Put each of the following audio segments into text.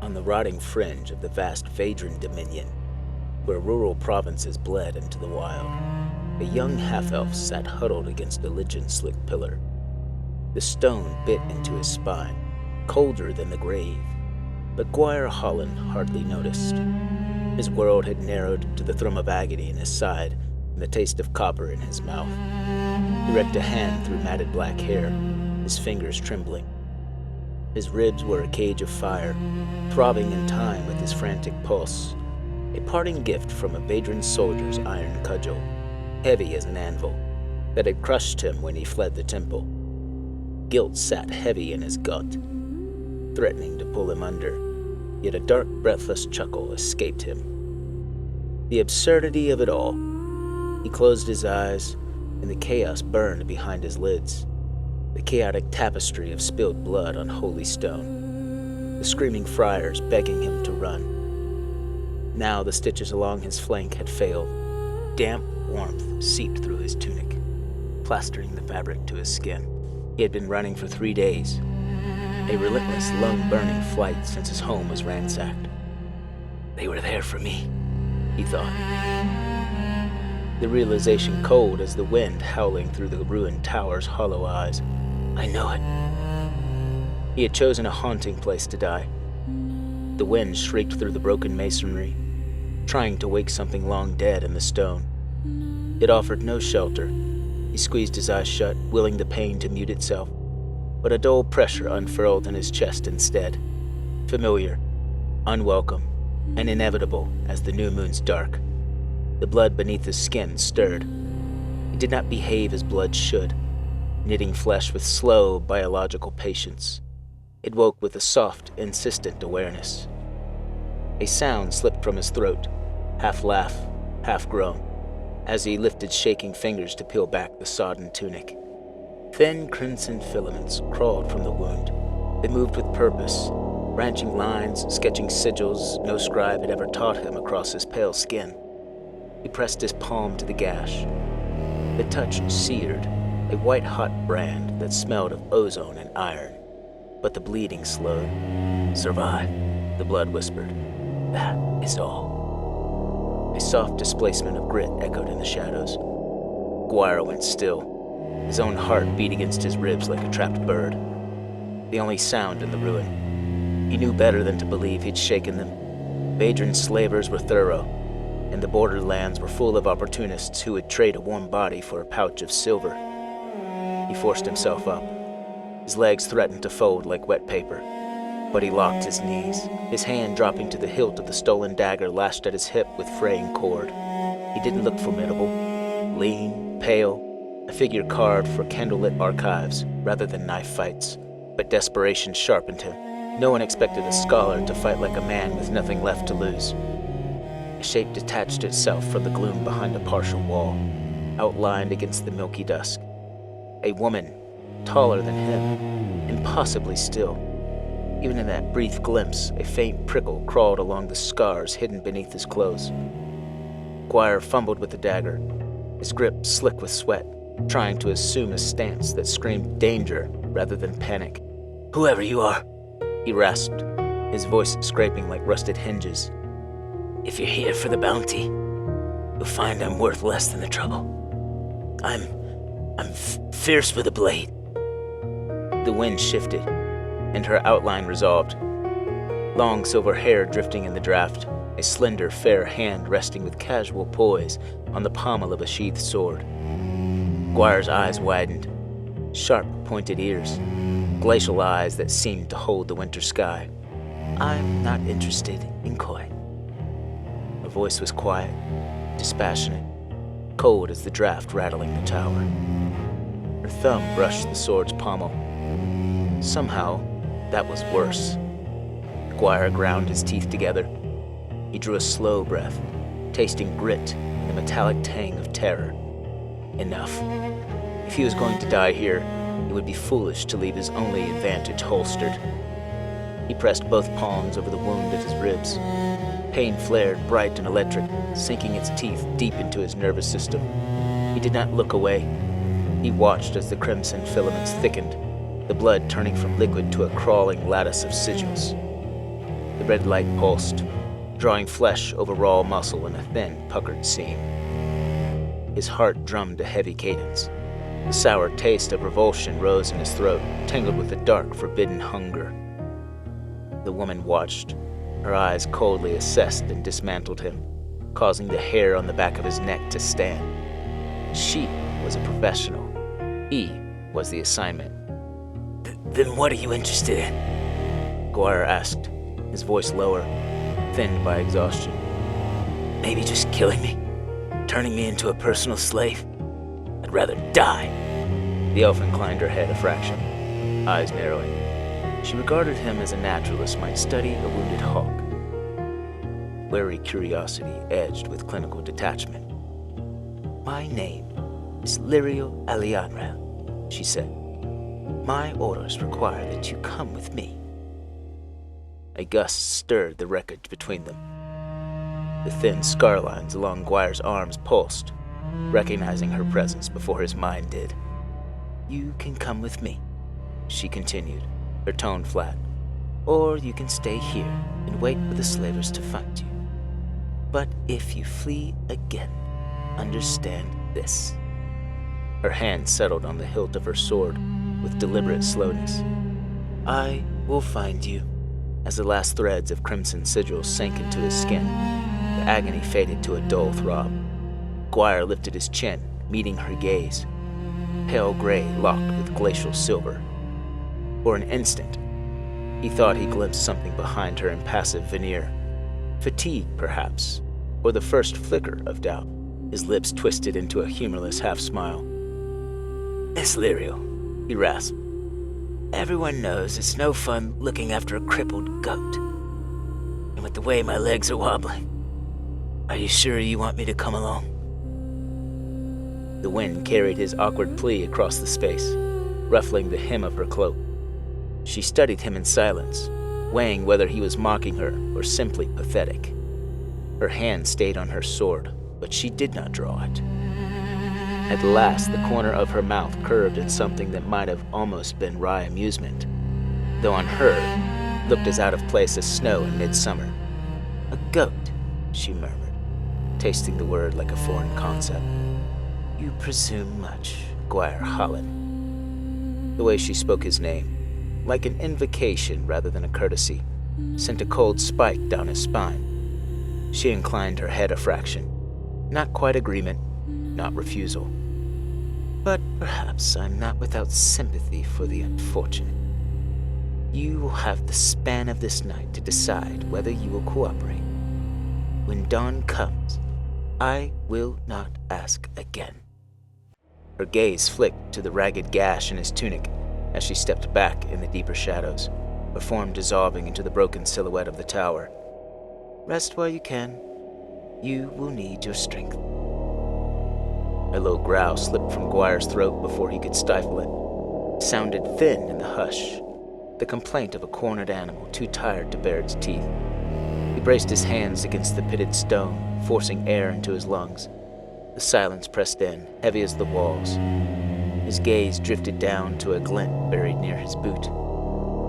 on the rotting fringe of the vast Vaedran Dominion, where rural provinces bled into the wild, a young half-elf sat huddled against a lichen-slick pillar. The stone bit into his spine, colder than the grave, but Gwyar Hollin hardly noticed. His world had narrowed to the thrum of agony in his side and the taste of copper in his mouth. He raked a hand through matted black hair, his fingers trembling. His ribs were a cage of fire, throbbing in time with his frantic pulse, a parting gift from a Vaedran soldier's iron cudgel, heavy as an anvil, that had crushed him when he fled the temple. Guilt sat heavy in his gut, threatening to pull him under, yet a dark, breathless chuckle escaped him. The absurdity of it all. He closed his eyes, and the chaos burned behind his lids, the chaotic tapestry of spilled blood on holy stone, the screaming friars begging him to run. Now the stitches along his flank had failed. Damp warmth seeped through his tunic, plastering the fabric to his skin. He had been running for 3 days, a relentless, lung-burning flight since his home was ransacked. They were there for me, he thought. The realization cold as the wind howling through the ruined tower's hollow eyes. I know it. He had chosen a haunting place to die. The wind shrieked through the broken masonry, trying to wake something long dead in the stone. It offered no shelter. He squeezed his eyes shut, willing the pain to mute itself, but a dull pressure unfurled in his chest instead. Familiar, unwelcome, and inevitable as the new moon's dark. The blood beneath his skin stirred. He did not behave as blood should, knitting flesh with slow, biological patience. It woke with a soft, insistent awareness. A sound slipped from his throat, half laugh, half groan, as he lifted shaking fingers to peel back the sodden tunic. Thin crimson filaments crawled from the wound. They moved with purpose, branching lines, sketching sigils no scribe had ever taught him across his pale skin. He pressed his palm to the gash. The touch seared, a white-hot brand that smelled of ozone and iron. But the bleeding slowed. Survive, the blood whispered. That is all. A soft displacement of grit echoed in the shadows. Gwyar went still, his own heart beat against his ribs like a trapped bird. The only sound in the ruin. He knew better than to believe he'd shaken them. Vaedran slavers were thorough, and the borderlands were full of opportunists who would trade a warm body for a pouch of silver. He forced himself up. His legs threatened to fold like wet paper, but he locked his knees, his hand dropping to the hilt of the stolen dagger lashed at his hip with fraying cord. He didn't look formidable, lean, pale, a figure carved for candlelit archives rather than knife fights, but desperation sharpened him. No one expected a scholar to fight like a man with nothing left to lose. A shape detached itself from the gloom behind a partial wall, outlined against the milky dusk. A woman, taller than him, impossibly still. Even in that brief glimpse, a faint prickle crawled along the scars hidden beneath his clothes. Gwyar fumbled with the dagger, his grip slick with sweat, trying to assume a stance that screamed danger rather than panic. Whoever you are, he rasped, his voice scraping like rusted hinges. If you're here for the bounty, you'll find I'm worth less than the trouble. I'm fierce with a blade. The wind shifted, and her outline resolved. Long silver hair drifting in the draft, a slender, fair hand resting with casual poise on the pommel of a sheathed sword. Gwyar's eyes widened, sharp, pointed ears, glacial eyes that seemed to hold the winter sky. I'm not interested in coin. Her voice was quiet, dispassionate, cold as the draft rattling the tower. Her thumb brushed the sword's pommel. Somehow, that was worse. Gwyar ground his teeth together. He drew a slow breath, tasting grit and the metallic tang of terror. Enough. If he was going to die here, it would be foolish to leave his only advantage holstered. He pressed both palms over the wound at his ribs. Pain flared bright and electric, sinking its teeth deep into his nervous system. He did not look away. He watched as the crimson filaments thickened, the blood turning from liquid to a crawling lattice of sigils. The red light pulsed, drawing flesh over raw muscle in a thin, puckered seam. His heart drummed a heavy cadence. The sour taste of revulsion rose in his throat, tangled with a dark, forbidden hunger. The woman watched. Her eyes coldly assessed and dismantled him, causing the hair on the back of his neck to stand. She was a professional. He was the assignment. Then what are you interested in? Gwyar asked, his voice lower, thinned by exhaustion. Maybe just killing me? Turning me into a personal slave? I'd rather die. The elf inclined her head a fraction, eyes narrowing. She regarded him as a naturalist might study a wounded hawk. Wary curiosity edged with clinical detachment. My name is Lirio Alianra, she said. My orders require that you come with me. A gust stirred the wreckage between them. The thin scar lines along Gwyar's arms pulsed, recognizing her presence before his mind did. You can come with me, she continued, her tone flat. Or you can stay here and wait for the slavers to find you. But if you flee again, understand this. Her hand settled on the hilt of her sword with deliberate slowness. I will find you. As the last threads of crimson sigil sank into his skin, the agony faded to a dull throb. Gwyar lifted his chin, meeting her gaze, pale gray locked with glacial silver. For an instant, he thought he glimpsed something behind her impassive veneer. Fatigue, perhaps, or the first flicker of doubt. His lips twisted into a humorless half-smile. Miss Lirio, he rasped. Everyone knows it's no fun looking after a crippled goat. And with the way my legs are wobbling, are you sure you want me to come along? The wind carried his awkward plea across the space, ruffling the hem of her cloak. She studied him in silence, weighing whether he was mocking her or simply pathetic. Her hand stayed on her sword, but she did not draw it. At last, the corner of her mouth curved in something that might have almost been wry amusement, though on her, looked as out of place as snow in midsummer. A goat, she murmured, tasting the word like a foreign concept. You presume much, Gwyar Hollin. The way she spoke his name, like an invocation rather than a courtesy, sent a cold spike down his spine. She inclined her head a fraction. Not quite agreement, not refusal. But perhaps I'm not without sympathy for the unfortunate. You will have the span of this night to decide whether you will cooperate. When dawn comes, I will not ask again. Her gaze flicked to the ragged gash in his tunic as she stepped back in the deeper shadows, her form dissolving into the broken silhouette of the tower. Rest while you can. You will need your strength. A low growl slipped from Gwyar's throat before he could stifle it. It sounded thin in the hush, the complaint of a cornered animal too tired to bare its teeth. He braced his hands against the pitted stone, forcing air into his lungs. The silence pressed in, heavy as the walls. His gaze drifted down to a glint buried near his boot.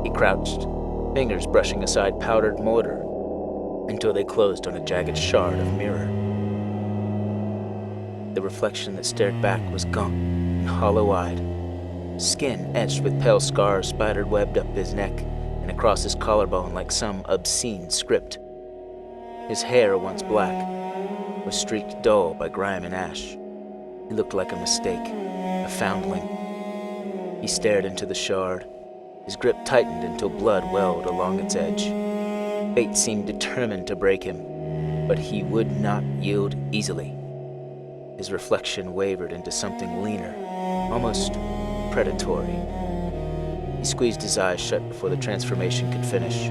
He crouched, fingers brushing aside powdered mortar, until they closed on a jagged shard of mirror. The reflection that stared back was gaunt and hollow-eyed. Skin etched with pale scars spider-webbed up his neck and across his collarbone like some obscene script. His hair, once black, was streaked dull by grime and ash. He looked like a mistake, a foundling. He stared into the shard. His grip tightened until blood welled along its edge. Fate seemed determined to break him, but he would not yield easily. His reflection wavered into something leaner, almost predatory. He squeezed his eyes shut before the transformation could finish.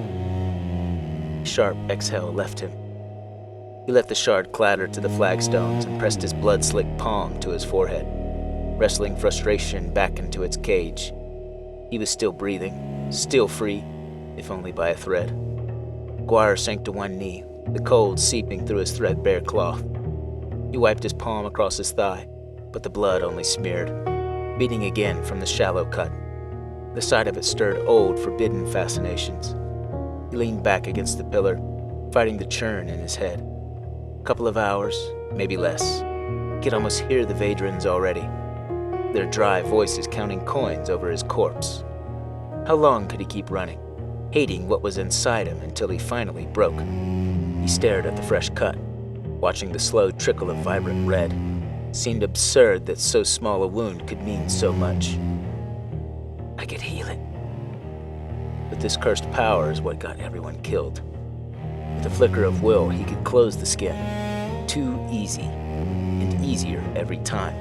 A sharp exhale left him. He let the shard clatter to the flagstones and pressed his blood-slicked palm to his forehead, wrestling frustration back into its cage. He was still breathing, still free, if only by a thread. Gwyar sank to one knee, the cold seeping through his threadbare cloth. He wiped his palm across his thigh, but the blood only smeared, beating again from the shallow cut. The sight of it stirred old, forbidden fascinations. He leaned back against the pillar, fighting the churn in his head. A couple of hours, maybe less. He could almost hear the Vaedrans already, their dry voices counting coins over his corpse. How long could he keep running, hating what was inside him until he finally broke? He stared at the fresh cut, watching the slow trickle of vibrant red. It seemed absurd that so small a wound could mean so much. I could heal it. But this cursed power is what got everyone killed. With a flicker of will, he could close the skin. Too easy, and easier every time.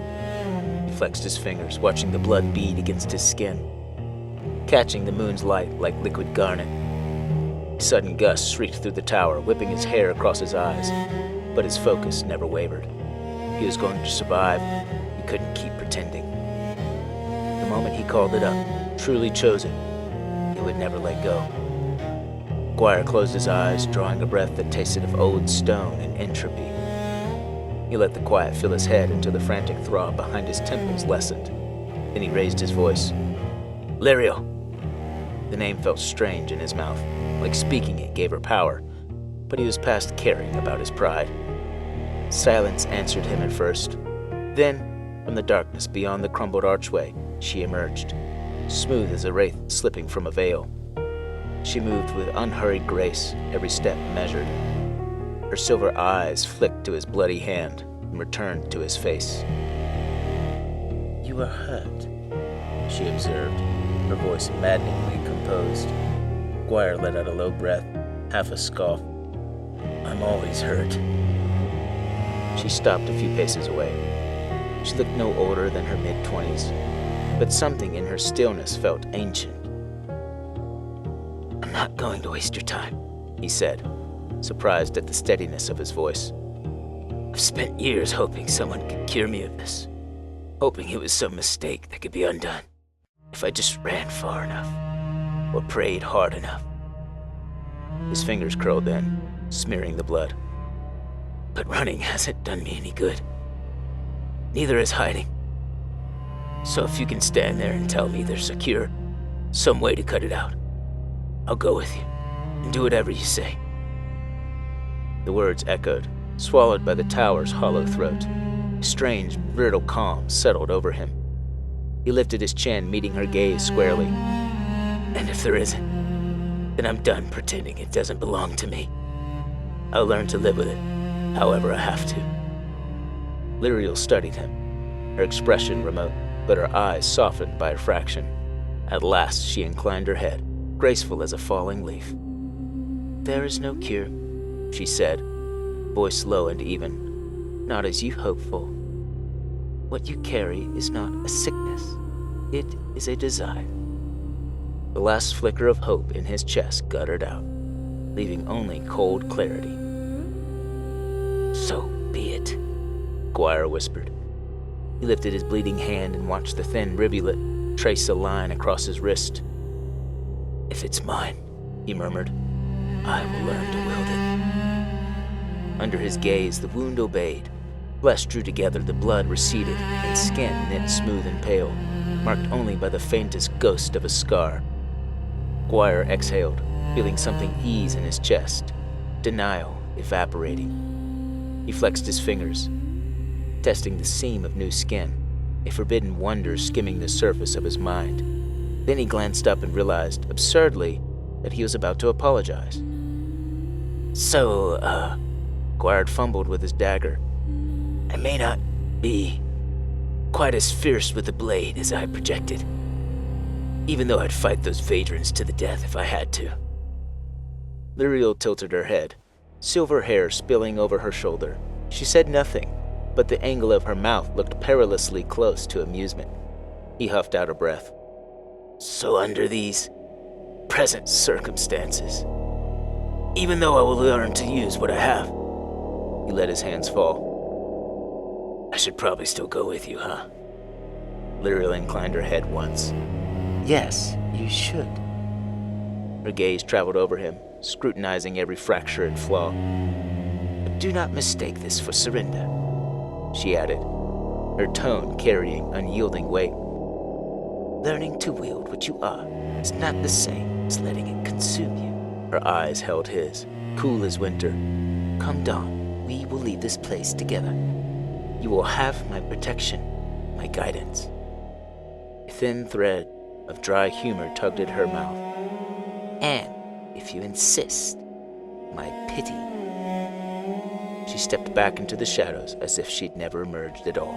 He flexed his fingers, watching the blood bead against his skin, catching the moon's light like liquid garnet. A sudden gust shrieked through the tower, whipping his hair across his eyes, but his focus never wavered. He was going to survive. He couldn't keep pretending. The moment he called it up, truly chose it, he would never let go. Gwyar closed his eyes, drawing a breath that tasted of old stone and entropy. He let the quiet fill his head until the frantic throb behind his temples lessened. Then he raised his voice. Lyriel! The name felt strange in his mouth, like speaking it gave her power, but he was past caring about his pride. Silence answered him at first. Then, from the darkness beyond the crumbled archway, she emerged, smooth as a wraith slipping from a veil. She moved with unhurried grace, every step measured. Her silver eyes flicked to his bloody hand and returned to his face. You are hurt, she observed, her voice maddeningly composed. Gwyar let out a low breath, half a scoff. I'm always hurt. She stopped a few paces away. She looked no older than her mid-20s, but something in her stillness felt ancient. I'm not going to waste your time, he said, surprised at the steadiness of his voice. I've spent years hoping someone could cure me of this, hoping it was some mistake that could be undone if I just ran far enough or prayed hard enough. His fingers curled then, smearing the blood. But running hasn't done me any good. Neither is hiding. So if you can stand there and tell me there's a cure, some way to cut it out, I'll go with you and do whatever you say. The words echoed, swallowed by the tower's hollow throat. A strange, brittle calm settled over him. He lifted his chin, meeting her gaze squarely. And if there isn't, then I'm done pretending it doesn't belong to me. I'll learn to live with it, however I have to. Lyriel studied him, her expression remote, but her eyes softened by a fraction. At last she inclined her head, graceful as a falling leaf. There is no cure, she said, voice low and even. Not as you hope for. What you carry is not a sickness. It is a desire. The last flicker of hope in his chest guttered out, leaving only cold clarity. So be it, Gwyar whispered. He lifted his bleeding hand and watched the thin rivulet trace a line across his wrist. If it's mine, he murmured, I will learn to wield it. Under his gaze, the wound obeyed. Flesh drew together, the blood receded, and skin knit smooth and pale, marked only by the faintest ghost of a scar. Gwyar exhaled, feeling something ease in his chest, denial evaporating. He flexed his fingers, testing the seam of new skin, a forbidden wonder skimming the surface of his mind. Then he glanced up and realized, absurdly, that he was about to apologize. Gwyar fumbled with his dagger. I may not be quite as fierce with the blade as I projected, even though I'd fight those Vaedrans to the death if I had to. Lyriel tilted her head, silver hair spilling over her shoulder. She said nothing, but the angle of her mouth looked perilously close to amusement. He huffed out a breath. So under these present circumstances, even though I will learn to use what I have, he let his hands fall. I should probably still go with you, huh? Lyriel inclined her head once. Yes, you should. Her gaze traveled over him, scrutinizing every fracture and flaw. But do not mistake this for surrender, she added, her tone carrying unyielding weight. Learning to wield what you are is not the same as letting it consume you. Her eyes held his, cool as winter. "Come dawn, we will leave this place together. You will have my protection, my guidance." A thin thread of dry humor tugged at her mouth. "And, if you insist, my pity." She stepped back into the shadows as if she'd never emerged at all.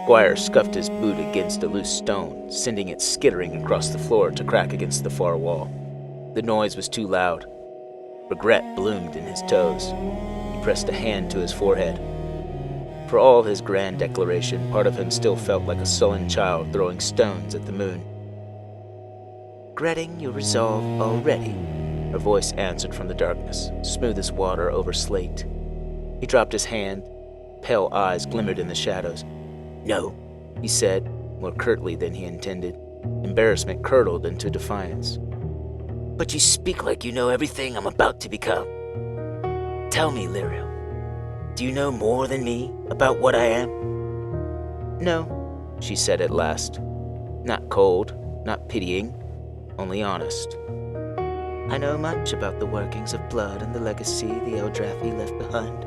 Gwyar scuffed his boot against a loose stone, sending it skittering across the floor to crack against the far wall. The noise was too loud. Regret bloomed in his toes. He pressed a hand to his forehead. For all his grand declaration, part of him still felt like a sullen child throwing stones at the moon. "Regretting your resolve already?" Her voice answered from the darkness, smooth as water over slate. He dropped his hand. Pale eyes glimmered in the shadows. "No," he said, more curtly than he intended. Embarrassment curdled into defiance. "But you speak like you know everything I'm about to become. Tell me, Lyriel, do you know more than me about what I am?" "No," she said at last. Not cold, not pitying, only honest. "I know much about the workings of blood and the legacy the Eldrathi left behind.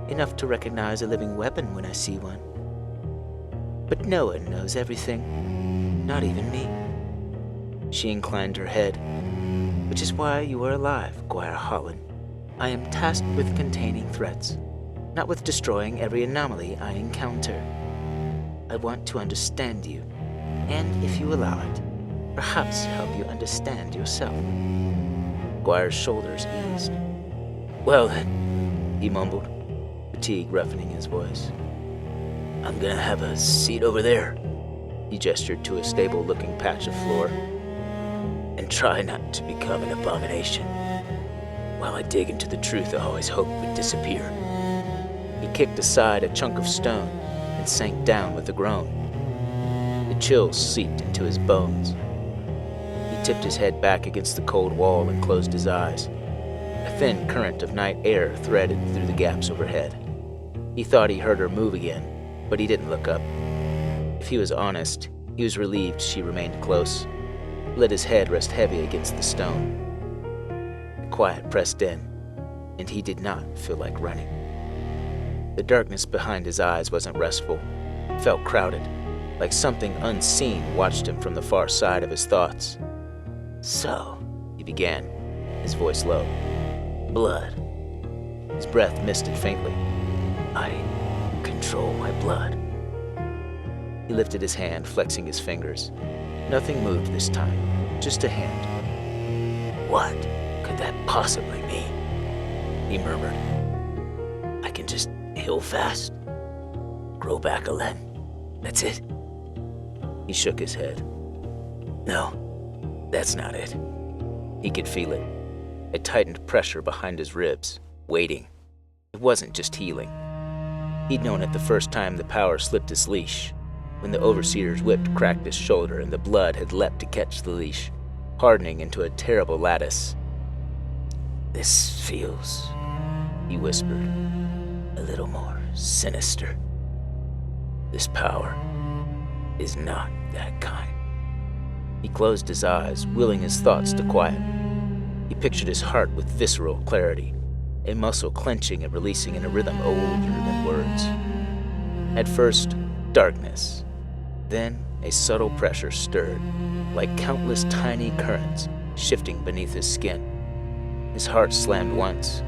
Enough to recognize a living weapon when I see one. But no one knows everything, not even me." She inclined her head. "Which is why you are alive, Gwyar Hollin. I am tasked with containing threats, not with destroying every anomaly I encounter. I want to understand you, and if you allow it, perhaps help you understand yourself." Gwyar's shoulders eased. "Well then," he mumbled, fatigue roughening his voice. "I'm gonna have a seat over there." He gestured to a stable-looking patch of floor. "And try not to become an abomination, while I dig into the truth I always hoped would disappear." He kicked aside a chunk of stone and sank down with a groan. The chill seeped into his bones. He tipped his head back against the cold wall and closed his eyes. A thin current of night air threaded through the gaps overhead. He thought he heard her move again, but he didn't look up. If he was honest, he was relieved she remained close. Let his head rest heavy against the stone. Quiet pressed in, and he did not feel like running. The darkness behind his eyes wasn't restful. It felt crowded, like something unseen watched him from the far side of his thoughts. "So," he began, his voice low. "Blood." His breath misted faintly. "I control my blood." He lifted his hand, flexing his fingers. Nothing moved this time, just a hand. "What could that possibly mean?" he murmured. "I can just heal fast, grow back a limb. That's it." He shook his head. "No, that's not it." He could feel it, a tightened pressure behind his ribs, waiting. It wasn't just healing. He'd known it the first time the power slipped his leash, when the Overseer's whip cracked his shoulder and the blood had leapt to catch the leash, hardening into a terrible lattice. "This feels," he whispered, "a little more sinister. This power is not that kind." He closed his eyes, willing his thoughts to quiet. He pictured his heart with visceral clarity, a muscle clenching and releasing in a rhythm older than words. At first, darkness. Then a subtle pressure stirred, like countless tiny currents shifting beneath his skin. His heart slammed once,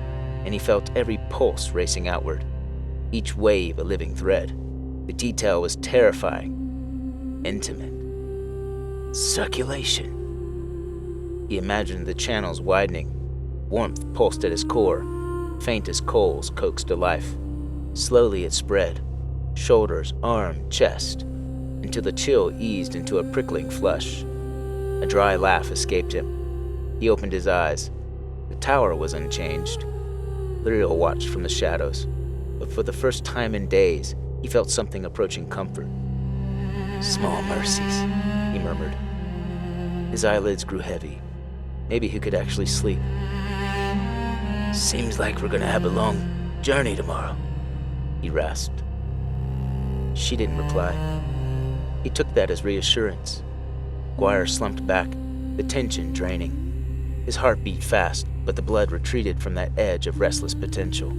and he felt every pulse racing outward, each wave a living thread. The detail was terrifying, intimate. Circulation. He imagined the channels widening. Warmth pulsed at his core, faint as coals coaxed to life. Slowly it spread, shoulders, arm, chest, until the chill eased into a prickling flush. A dry laugh escaped him. He opened his eyes. The tower was unchanged. Lyriel watched from the shadows, but for the first time in days, he felt something approaching comfort. "Small mercies," he murmured. His eyelids grew heavy. Maybe he could actually sleep. "Seems like we're gonna have a long journey tomorrow," he rasped. She didn't reply. He took that as reassurance. Gwyar slumped back, the tension draining. His heart beat fast, but the blood retreated from that edge of restless potential.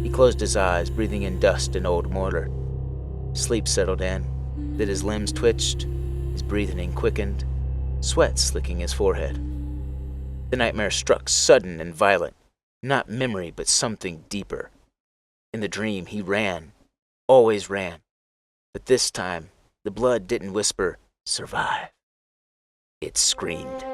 He closed his eyes, breathing in dust and old mortar. Sleep settled in, then his limbs twitched, his breathing quickened, sweat slicking his forehead. The nightmare struck sudden and violent, not memory but something deeper. In the dream he ran, always ran, but this time the blood didn't whisper, "Survive." It screamed.